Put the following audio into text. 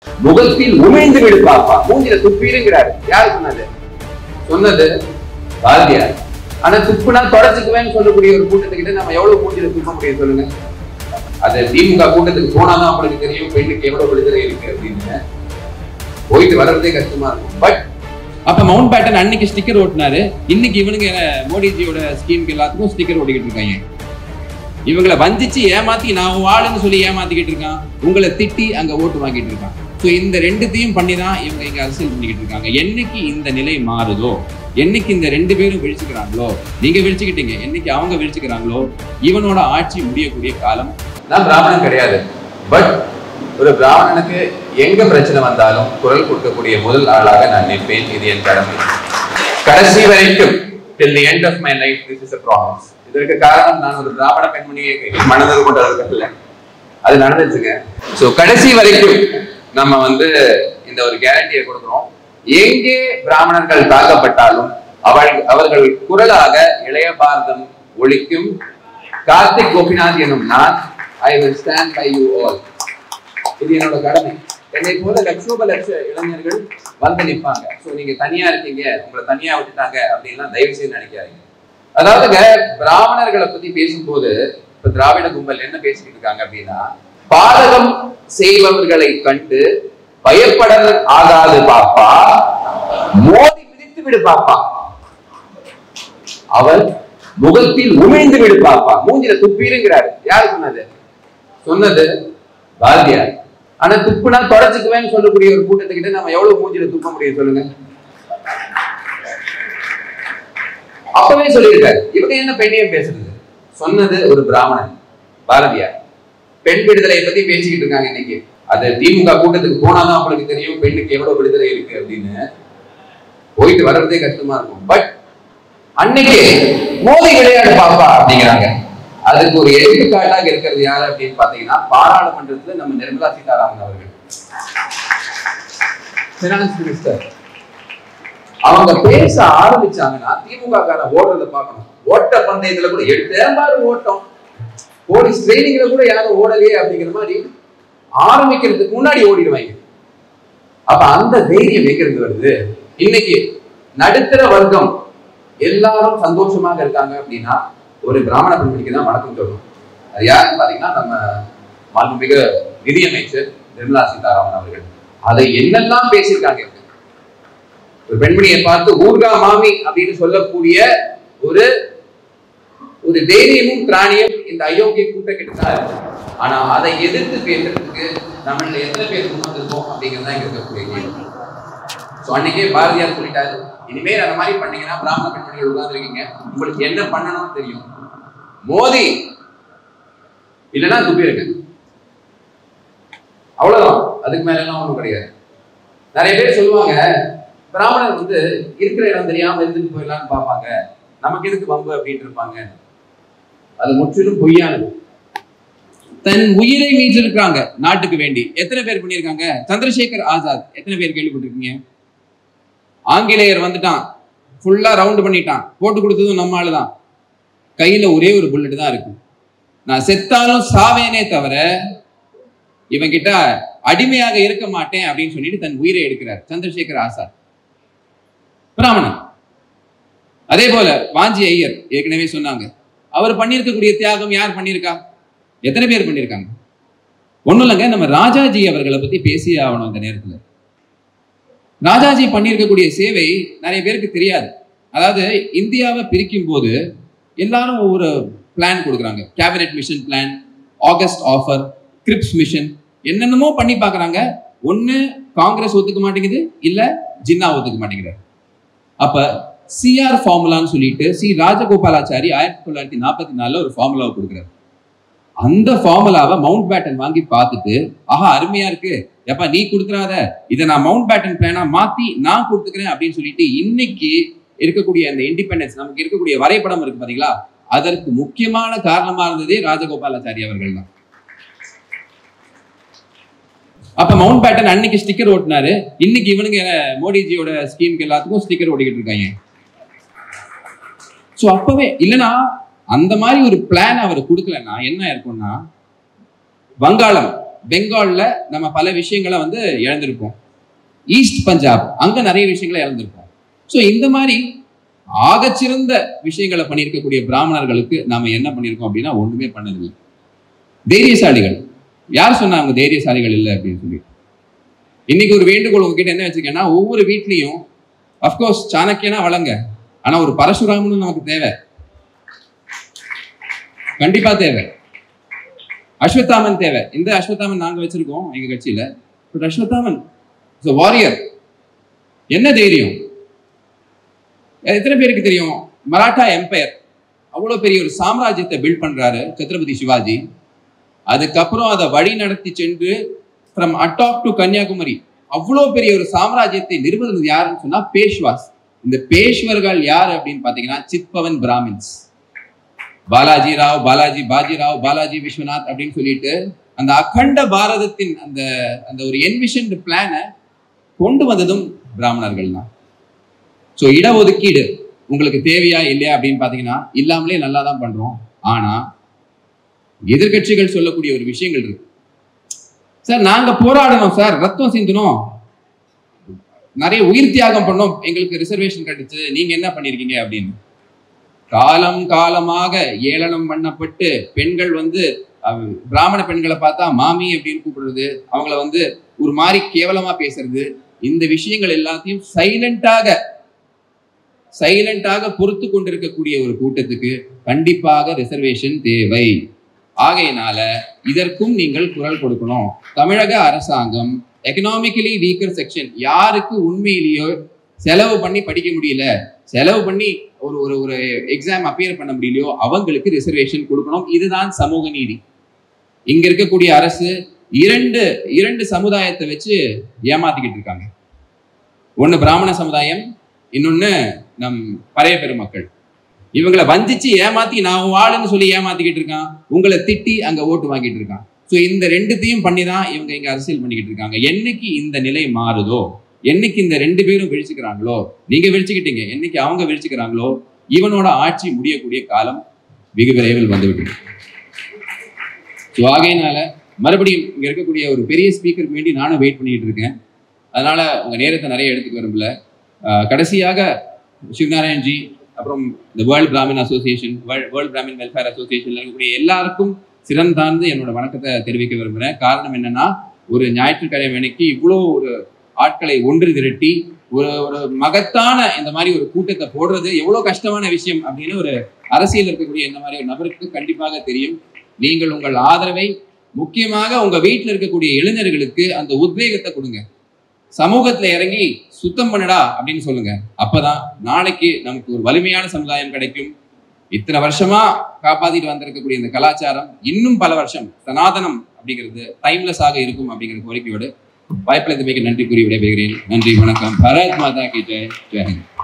முகத்தில் உமிழ்ந்து விடு பாப்பா, மூஞ்சில துப்பிருங்கிறாரு. யாரு சொன்னது? சொன்னது பாரதியார். ஆனா துப்புனா தொடச்சுக்குவேன்னு சொல்லக்கூடிய ஒரு கூட்டத்துக்கிட்ட நம்ம எவ்வளவு மூஞ்சில துப்ப முடியும் சொல்லுங்க? அது திமுக கூட்டத்துக்கு போனாதான் அவங்களுக்கு தெரியும் பெண்ணுக்கு எவ்வளவு விடுதலை இருக்கு அப்படின்னு. போயிட்டு வர்றதே கஷ்டமா இருக்கும். பட் அப்ப மவுண்ட் பேட்டன் அன்னைக்கு ஸ்டிக்கர் ஓட்டினாரு, இன்னைக்கு இவனுங்க மோடிஜியோட ஸ்கீமுக்கு எல்லாத்துக்கும் ஸ்டிக்கர் ஓட்டிக்கிட்டு இருக்காங்க. இவங்களை வஞ்சிச்சு ஏமாத்தி நான் வாழுன்னு சொல்லி ஏமாத்திக்கிட்டு இருக்கான், உங்களை திட்டி அங்க ஓட்டு வாங்கிட்டு இருக்கான். ஸோ இந்த ரெண்டுத்தையும் பண்ணி தான் இவங்க இங்க அரசியல் பண்ணிக்கிட்டு இருக்காங்க. என்னைக்கு இந்த நிலை மாறுதோ, என்னைக்கு இந்த ரெண்டு பேரும் விழிச்சுக்கிறாங்களோ, நீங்க விழிச்சுக்கிட்டீங்க, என்னைக்கு அவங்க விழிச்சுக்கிறாங்களோ, இவனோட ஆட்சி முடியக்கூடிய காலம். நான் பிராமணன் கிடையாது, பட் ஒரு பிராமணனுக்கு எங்க பிரச்சனை வந்தாலும் குரல் கொடுக்கக்கூடிய முதல் ஆளாக நான் நிற்பேன். இது என் கடமை. கடைசி வரைக்கும் till the end of my life, this is a promise. இதற்கு காரணம் நான் ஒரு பிராமண பெண்மணியை மனதில் கொண்டதற்கல்ல, அது நடந்துச்சுங்க. ஸோ கடைசி வரைக்கும் நம்ம இந்த ஒரு கேரண்டியை கொடுக்கிறோம். எங்கே பிராமணர்கள் தாக்கப்பட்டாலும் அவர்கள் குரலாக இளைய பாரதம் ஒழிக்கும். கார்த்திக் கோபிநாத் எனும் நான், I will stand by you all. இது என்னோட கடமை. என்னை போல லட்ச இளைஞர்கள் நிற்பாங்க. ஸோ நீங்க தனியா இருக்கீங்க, உங்களை தனியா விட்டுட்டாங்க அப்படின்லாம் தயவு செய்து நினைக்காதீங்க. அதாவதுங்க, பிராமணர்களை பத்தி பேசும்போது இப்ப திராவிட கும்பல் என்ன பேசிக்கிட்டு இருக்காங்க அப்படின்னா, பாதகம் செய்பவர்களை கண்டு பயப்பட ஆகாது பாப்பா, மோதி மிதித்து விடு பாப்பா, அவர் முகத்தில் உமிழ்ந்து விடு பாப்பா, மூஞ்சில துப்பிருங்கிறாரு. யாரு சொன்னது? சொன்னது பாரதியார். ஆனா துப்புனா தொடச்சுக்குவேன்னு சொல்லக்கூடிய ஒரு கூட்டத்துக்கிட்ட நம்ம எவ்வளவு மூஞ்சில துப்ப முடியும் சொல்லுங்க? அப்பவே சொல்லியிருக்காரு. இவங்க என்ன பெண்ணையும் பேசுறது? சொன்னது ஒரு பிராமணன், பாரதியார். பெண் விடுதலை பத்தி பேசிக்கிட்டு இருக்காங்க இன்னைக்கு. அது திமுக கூட்டத்துக்கு போனாதான் அவங்களுக்கு தெரியும் பெண்ணுக்கு எவ்வளவு விடுதலை இருக்கு அப்படின்னு. போயிட்டு வர்றதே கஷ்டமா இருக்கும். பட் அன்னைக்கு மோதி விளையாடு பாப்பா அப்படிங்கிறாங்க. அதுக்கு ஒரு எடுத்துக்காட்டாக இருக்கிறது யாரு அப்படின்னு பாத்தீங்கன்னா, பாராளுமன்றத்துல நம்ம நிர்மலா சீதாராமன் அவர்கள், பினான்ஸ் மினிஸ்டர். அவங்க பேச ஆரம்பிச்சாங்கன்னா திமுக காரன் ஓடுறத பார்க்கணும். ஓட்ட பந்தயத்துல கூட எடுத்தேன் ஓட்டம், போலீஸ் ட்ரைனிங்ல கூட யாரும் ஓடலையே அப்படிங்கிற மாதிரி ஆரம்பிக்கிறதுக்கு முன்னாடி ஓடிடுவாங்க. அப்ப அந்த தைரியம் எங்கிருந்து வருது? இன்னைக்கு நடுத்தர வர்க்கம் எல்லாரும் சந்தோஷமாக இருக்காங்க அப்படின்னா ஒரு பிராமண பெண்மணிக்கு தான் வணக்கம் சொல்லணும். அது யாருன்னு பாத்தீங்கன்னா, நம்ம மாண்புமிகு நிதியமைச்சர் நிர்மலா சீதாராமன் அவர்கள். அதை என்னெல்லாம் பேசியிருக்காங்க. ஒரு பெண்மணியை பார்த்து ஊர்கா மாமி அப்படின்னு சொல்லக்கூடிய ஒரு ஒரு தைரியமும் திராணியும் இந்த அயோக்கிய கூட்டக்கிட்டார். ஆனா அதை எதிர்த்து பேசுறதுக்கு நம்மள எத்தனை பேர் முன்வந்திருக்கோம் அப்படிங்கிறதா இங்க இருக்கக்கூடிய கேள்வி. ஸோ அன்னைக்கே பாரதியார் சொல்லிட்டாரு, இனிமேல் அந்த மாதிரி பண்ணீங்கன்னா பிராமண பெண்மணிகள் உட்கார்ந்துருக்கீங்க, உங்களுக்கு என்ன பண்ணணும்னு தெரியும், மோதி இல்லைன்னா துப்பிருங்க, அவ்வளவுதான். அதுக்கு மேல எல்லாம் ஒண்ணும் கிடையாது. நிறைய பேர் சொல்லுவாங்க, பிராமணர் இருக்கிற இடம் தெரியாம இருந்துட்டு போயிடலாம்னு பார்ப்பாங்க, நமக்கு எதுக்கு வம்பு அப்படின்னு இருப்பாங்க. அது முற்றிலும் பொய்யானது. தன் உயிரை மீட்டிருக்காங்க நாட்டுக்கு வேண்டி. எத்தனை பேர் பண்ணியிருக்காங்க? சந்திரசேகர் ஆசாத் எத்தனை பேர் கேள்விப்பட்டிருக்கீங்க? ஆங்கிலேயர் வந்துட்டான், ஃபுல்லா ரவுண்ட் பண்ணிட்டான், போட்டு கொடுத்ததும் நம்ம ஆளுதான். கையில ஒரே ஒரு புல்லட் தான் இருக்கு. நான் செத்தாலும் சாவேனே தவிர இவன் கிட்ட அடிமையாக இருக்க மாட்டேன் அப்படின்னு சொல்லிட்டு தன் உயிரை எடுக்கிறார் சந்திரசேகர் ஆசாத், பிராமணன். அதே போல வாஞ்சி ஐயர் ஏற்கனவே சொன்னாங்க, அவர் பண்ணியிருக்கக்கூடிய தியாகம் யார் பண்ணியிருக்கா? எத்தனை பேர் பண்ணியிருக்காங்க? ஒண்ணும் இல்லைங்க, நம்ம ராஜாஜி அவர்களை பத்தி பேசியே ஆகணும். அந்த நேரத்தில் ராஜாஜி பண்ணியிருக்கக்கூடிய சேவை நிறைய பேருக்கு தெரியாது. அதாவது இந்தியாவை பிரிக்கும் போது எல்லாரும் ஒவ்வொரு பிளான் கொடுக்குறாங்க. Cabinet mission plan, August offer, grips mission, என்னென்னமோ பண்ணி பார்க்குறாங்க. ஒன்று காங்கிரஸ் ஒத்துக்க மாட்டேங்குது, இல்லை ஜின்னா ஒத்துக்க மாட்டேங்கிறார். அப்ப சிஆர் ஃபார்முலான்னு சொல்லிட்டு சி ராஜகோபாலாச்சாரி 1944 ஒரு ஃபார்முலாவை கொடுக்குறாரு. அந்த ஃபார்முலாவை மவுண்ட் பேட்டன் வாங்கி பார்த்துட்டு, ஆஹா அருமையா இருக்கு, எப்ப நீ கொடுக்குறாத, இதை நான் மவுண்ட் பேட்டன் பிளானா மாத்தி நான் கொடுத்துக்கிறேன் அப்படின்னு சொல்லிட்டு இன்னைக்கு இருக்கக்கூடிய அந்த இண்டிபெண்டன்ஸ், நமக்கு இருக்கக்கூடிய வரைபடம் இருக்கு பாத்தீங்களா, அதற்கு முக்கியமான காரணமா இருந்ததே ராஜகோபாலாச்சாரி அவர்கள் தான். அப்ப மவுண்ட் பேட்டன் அன்னைக்கு ஸ்டிக்கர் ஓட்டினாரு, இன்னைக்கு இவனுங்க மோடிஜியோட ஸ்கீமுக்கு எல்லாத்துக்கும் ஸ்டிக்கர் ஓட்டிக்கிட்டு இருக்காங்க. ஸோ அப்பவே இல்லைன்னா அந்த மாதிரி ஒரு பிளான் அவர் கொடுக்கலன்னா என்ன இருக்கும்னா, வங்காளம் பெங்கால்ல நம்ம பல விஷயங்களை வந்து இழந்திருப்போம். ஈஸ்ட் பஞ்சாப் அங்க நிறைய விஷயங்களை இழந்திருப்போம். ஸோ இந்த மாதிரி ஆகச்சிறந்த விஷயங்களை பண்ணியிருக்கக்கூடிய பிராமணர்களுக்கு நாம என்ன பண்ணியிருக்கோம் அப்படின்னா ஒண்ணுமே பண்ணதில்லை. தைரியசாலிகள். யார் சொன்னா அவங்க தைரியசாலிகள் இல்லை அப்படின்னு சொல்லி? இன்னைக்கு ஒரு வேண்டுகோள் உங்ககிட்ட என்ன வச்சிருக்கேன்னா, ஒவ்வொரு வீட்லயும் அப்கோர்ஸ் சாணக்கியனா வளங்க, ஆனா ஒரு பரசுராமனும் நமக்கு தேவை, கண்டிப்பா தேவை. அஸ்வத்தாமன் தேவை. இந்த அஸ்வத்தாமன் நாங்க வச்சிருக்கோம் எங்க கட்சியில. But Ashwathaman warrior. என்ன தைரியம்! எத்தனை பேருக்கு தெரியும் மராட்டா எம்பையர் அவ்வளவு பெரிய ஒரு சாம்ராஜ்யத்தை பில்ட் பண்றாரு சத்ரபதி சிவாஜி. அதுக்கப்புறம் அதை வழி நடத்தி சென்று ஃப்ரம் அட்டாக் டு கன்னியாகுமரி அவ்வளவு பெரிய ஒரு சாம்ராஜ்யத்தை நிறுவனது யாருன்னு சொன்னா பேஷ்வாஸ். இந்த பேஷ்வர்கள் யார் அப்படின்னு பாத்தீங்கன்னா சித்பவன் பிராமின்ஸ். பாலாஜி ராவ், பாஜிராவ், பாலாஜி விஸ்வநாத் அப்படின்னு சொல்லிட்டு அந்த அகண்ட பாரதத்தின் அந்த அந்த ஒரு என்விஷன்டு பிளானை கொண்டு வந்ததும் பிராமணர்கள் தான். ஸோ இடஒதுக்கீடு உங்களுக்கு தேவையா இல்லையா அப்படின்னு பாத்தீங்கன்னா இல்லாமலே நல்லா தான் பண்றோம். ஆனா எதிர்கட்சிகள் சொல்லக்கூடிய ஒரு விஷயங்கள் இருக்கு. சார் நாங்க போராடணும் சார், ரத்தம் சிந்தணும், நிறைய உயிர் தியாகம் பண்ணோம், எங்களுக்கு ரிசர்வேஷன் கிடைச்சு, நீங்க என்ன பண்ணிருக்கீங்க அப்படின்னு. காலம் காலமாக ஏளனம் பண்ணப்பட்டு பெண்கள் வந்து பிராமண பெண்களை பார்த்தா மாமி அப்படின்னு கூப்பிடுறது, அவங்கள வந்து ஒரு மாதிரி கேவலமா பேசுறது, இந்த விஷயங்கள் எல்லாத்தையும் சைலண்டாக பொறுத்து கொண்டிருக்கக்கூடிய ஒரு கூட்டத்துக்கு கண்டிப்பாக ரிசர்வேஷன் தேவை. ஆகையினால இதற்கும் நீங்கள் குரல் கொடுக்கணும். தமிழக அரசாங்கம் எக்கனாமிக்கலி வீக்கர் செக்ஷன் யாருக்கு உண்மையிலேயோ செலவு பண்ணி படிக்க முடியல, செலவு பண்ணி ஒரு ஒரு ஒரு எக்ஸாம் அப்பியர் பண்ண முடியலையோ அவங்களுக்கு ரிசர்வேஷன் கொடுக்கணும். இதுதான் சமூக நீதி. இங்க இருக்கக்கூடிய அரசு இரண்டு சமுதாயத்தை வச்சு ஏமாத்திக்கிட்டு இருக்காங்க. ஒண்ணு பிராமண சமுதாயம், இன்னொன்னு நம் பறைய பெருமக்கள். இவங்களை வஞ்சிச்சு ஏமாத்தி நான் வாழுன்னு சொல்லி ஏமாத்திக்கிட்டு இருக்கான், உங்களை திட்டி அங்க ஓட்டு வாங்கிட்டு இருக்கான். ஸோ இந்த ரெண்டுத்தையும் பண்ணி தான் இவங்க இங்க அரசியல் பண்ணிக்கிட்டு இருக்காங்க. என்னைக்கு இந்த நிலை மாறுதோ, என்னைக்கு இந்த ரெண்டு பேரும் விழிச்சுக்கிறாங்களோ, நீங்க விழிச்சுக்கிட்டீங்க, என்னைக்கு அவங்க விழிச்சுக்கிறாங்களோ இவனோட ஆட்சி முடியக்கூடிய காலம் வெகு விரைவில் வந்துவிட்டு. ஸோ ஆகையினால மறுபடியும் இங்க இருக்கக்கூடிய ஒரு பெரிய ஸ்பீக்கருக்கு வேண்டி நானும் வெயிட் பண்ணிட்டு இருக்கேன். அதனால உங்க நேரத்தை நிறைய எடுத்துக்க விரும்பல. கடைசியாக சிவநாராயண்ஜி, அப்புறம் இந்த world Brahmin association, world Brahmin welfare அசோசியேஷன்ல இருக்கக்கூடிய எல்லாருக்கும் சிறந்தார்ந்து என்னோட வணக்கத்தை தெரிவிக்க விரும்புகிறேன். காரணம் என்னன்னா, ஒரு ஞாயிற்றுக்கிழமை அன்னைக்கு இவ்வளோ ஒரு ஆட்களை ஒன்று திரட்டி ஒரு மகத்தான இந்த மாதிரி ஒரு கூட்டத்தை போடுறது எவ்வளவு கஷ்டமான விஷயம் அப்படின்னு ஒரு அரசியல் இருக்கக்கூடிய இந்த மாதிரி ஒரு நபருக்கு கண்டிப்பாக தெரியும். நீங்கள் உங்கள் ஆதரவை முக்கியமாக உங்க வீட்டில் இருக்கக்கூடிய இளைஞர்களுக்கு அந்த உத்வேகத்தை கொடுங்க. சமூகத்துல இறங்கி சுத்தம் பண்ணுடா அப்படின்னு சொல்லுங்க. அப்பதான் நாளைக்கு நமக்கு ஒரு வலிமையான சமுதாயம் கிடைக்கும். இத்தனை வருஷமா காப்பாத்திட்டு வந்திருக்கக்கூடிய இந்த கலாச்சாரம் இன்னும் பல வருஷம் சனாதனம் அப்படிங்கிறது டைம்லெஸ் ஆக இருக்கும் அப்படிங்கிற கோரிக்கையோடு வாய்ப்பில் நன்றி கூறி விடைபெறுகிறேன். நன்றி, வணக்கம். பாரத் மாதா கி ஜெய். ஜெய் ஹிந்த்.